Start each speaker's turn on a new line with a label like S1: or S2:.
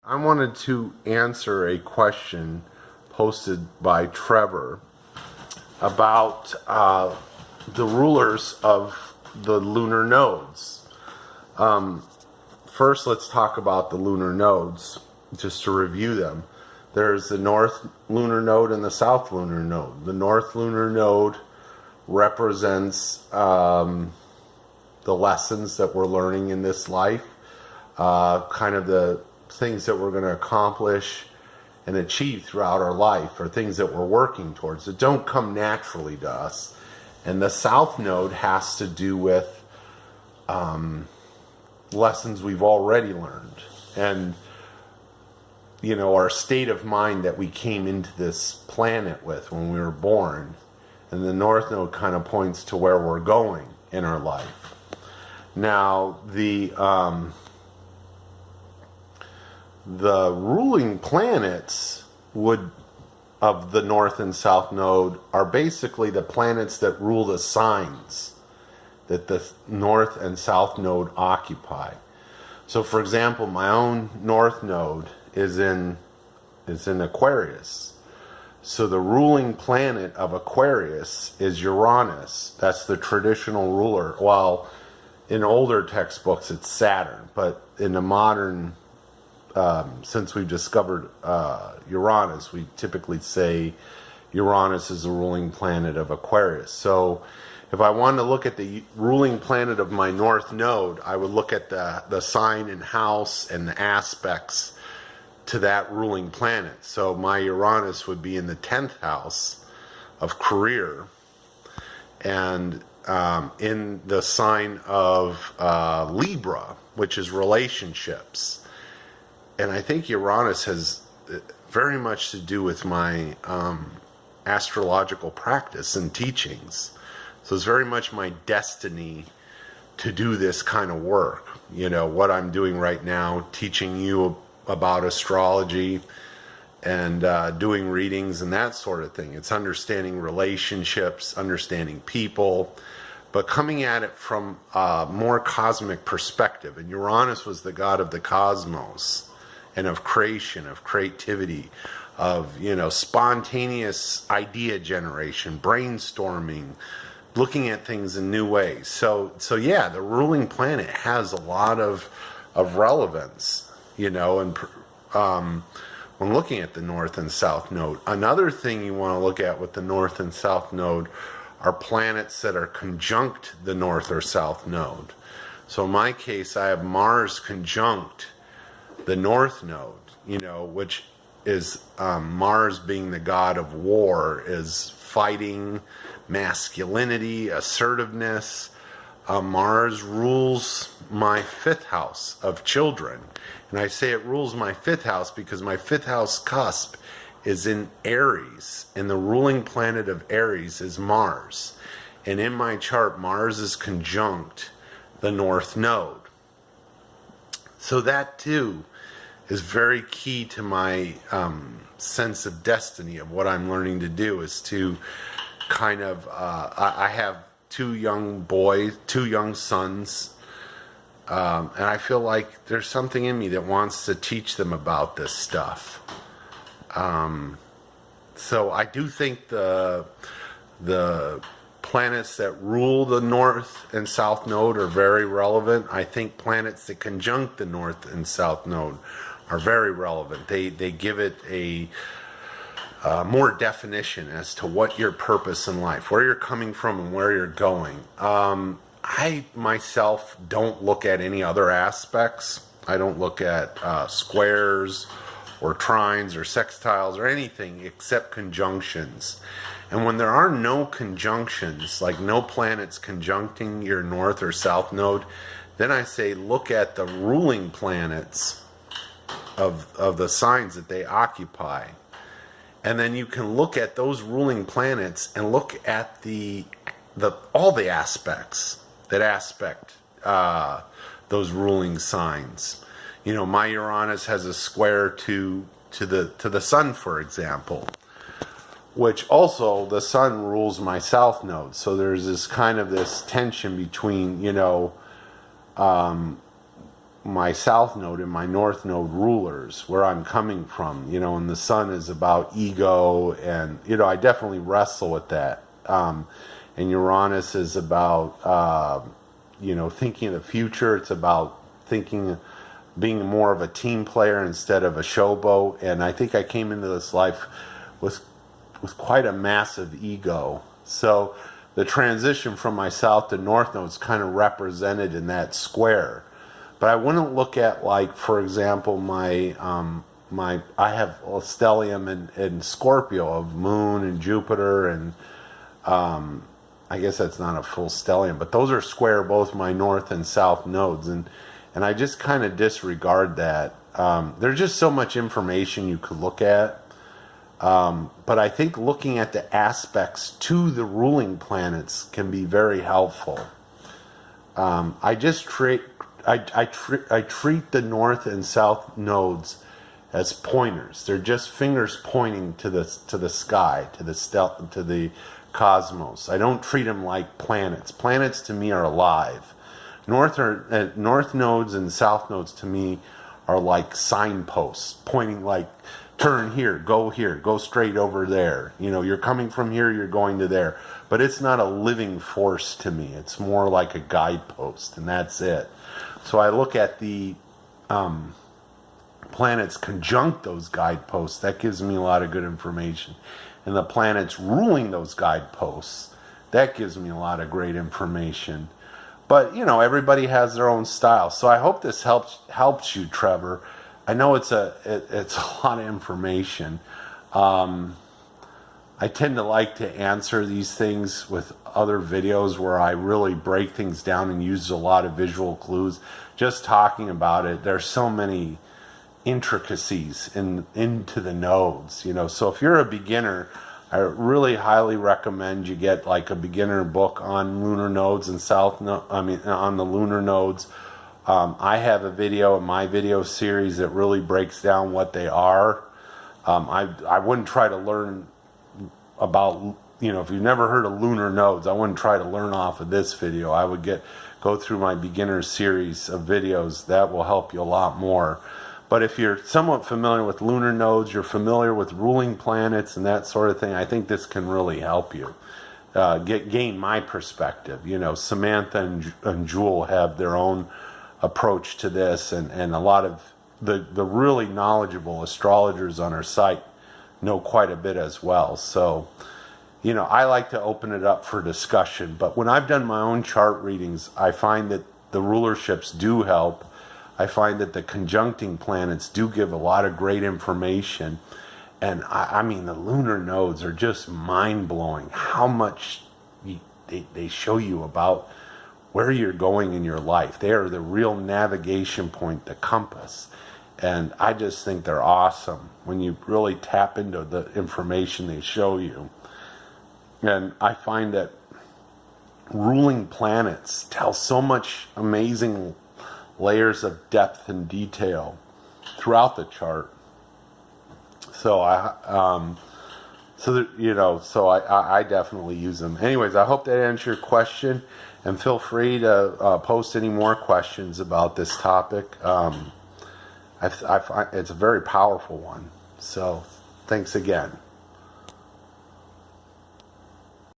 S1: I wanted to answer a question posted by Trevor about the rulers of the lunar nodes. First, let's talk about the lunar nodes, just to review them. There's the north lunar node and the south lunar node. The north lunar node represents the lessons that we're learning in this life, kind of the things that we're going to accomplish and achieve throughout our life, or things that we're working towards that don't come naturally to us. And the south node has to do with lessons we've already learned, and our state of mind that we came into this planet with when we were born. And the north node kind of points to where we're going in our life. Now, the ruling planets of the north and south node are basically the planets that rule the signs that the north and south node occupy. So, for example, my own north node is in Aquarius. So the ruling planet of Aquarius is Uranus. That's the traditional ruler. Well, in older textbooks it's Saturn, but in the modern, since we've discovered Uranus, we typically say Uranus is the ruling planet of Aquarius. So if I wanted to look at the ruling planet of my north node, I would look at the sign and house and the aspects to that ruling planet. So my Uranus would be in the 10th house of career, and in the sign of Libra, which is relationships. And I think Uranus has very much to do with my astrological practice and teachings. So it's very much my destiny to do this kind of work. What I'm doing right now, teaching you about astrology and doing readings and that sort of thing. It's understanding relationships, understanding people, but coming at it from a more cosmic perspective. And Uranus was the god of the cosmos and of creation, of creativity, of spontaneous idea generation, brainstorming, looking at things in new ways. So yeah, the ruling planet has a lot of relevance. And when looking at the north and south node. Another thing you want to look at with the north and south node are planets that are conjunct the north or south node. So in my case, I have Mars conjunct the north node, which is Mars being the god of war, is fighting, masculinity, assertiveness. Mars rules my 5th house of children. And I say it rules my 5th house because my 5th house cusp is in Aries, and the ruling planet of Aries is Mars. And in my chart, Mars is conjunct the north node. So that too is very key to my sense of destiny, of what I'm learning to do, is to kind of, I have 2 young sons, and I feel like there's something in me that wants to teach them about this stuff. So I do think the planets that rule the north and south node are very relevant. I think planets that conjunct the north and south node are very relevant. They give it a more definition as to what your purpose in life, where you're coming from and where you're going. I myself don't look at any other aspects. I don't look at squares or trines or sextiles or anything except conjunctions. And when there are no conjunctions, like no planets conjuncting your north or south node, then I say look at the ruling planets of the signs that they occupy. And then you can look at those ruling planets and look at all the aspects that aspect those ruling signs. My Uranus has a square to the sun, for example, which also the sun rules my south node. So there's this kind of this tension between my south node and my north node rulers, where I'm coming from, and the sun is about ego, and, I definitely wrestle with that. And Uranus is about, thinking of the future. It's about being more of a team player instead of a showboat. And I think I came into this life with quite a massive ego. So the transition from my south to north node is kind of represented in that square. But I wouldn't look at, like, for example, I have a stellium in Scorpio of Moon and Jupiter, and I guess that's not a full stellium, but those are square both my north and south nodes, and I just kind of disregard that. There's just so much information you could look at, but I think looking at the aspects to the ruling planets can be very helpful. I treat the north and south nodes as pointers. They're just fingers pointing to the sky, to the cosmos. I don't treat them like planets. Planets to me are alive. North nodes and south nodes to me are like signposts, pointing like, turn here, go straight over there. You're coming from here, you're going to there. But it's not a living force to me. It's more like a guidepost, and that's it. So I look at the planets conjunct those guideposts. That gives me a lot of good information. And the planets ruling those guideposts, that gives me a lot of great information. But, everybody has their own style. So I hope this helps you, Trevor. I know it's a lot of information. I tend to like to answer these things with other videos where I really break things down and use a lot of visual clues. Just talking about it, there's so many intricacies into the nodes, So if you're a beginner, I really highly recommend you get like a beginner book on lunar nodes and on the lunar nodes. I have a video in my video series that really breaks down what they are. I wouldn't try to learn about, if you've never heard of lunar nodes, I wouldn't try to learn off of this video. I would go through my beginner series of videos. That will help you a lot more. But if you're somewhat familiar with lunar nodes, you're familiar with ruling planets and that sort of thing, I think this can really help you gain my perspective. Samantha and Jewel have their own approach to this, and a lot of the really knowledgeable astrologers on our site know quite a bit as well. So, I like to open it up for discussion. But when I've done my own chart readings, I find that the rulerships do help. I find that the conjuncting planets do give a lot of great information. And I mean, the lunar nodes are just mind-blowing. How much they show you about where you're going in your life. They are the real navigation point, the compass. And I just think they're awesome when you really tap into the information they show you. And I find that ruling planets tell so much amazing layers of depth and detail throughout the chart. So I definitely use them. Anyways, I hope that answered your question, and feel free to post any more questions about this topic. I find it's a very powerful one. So thanks again.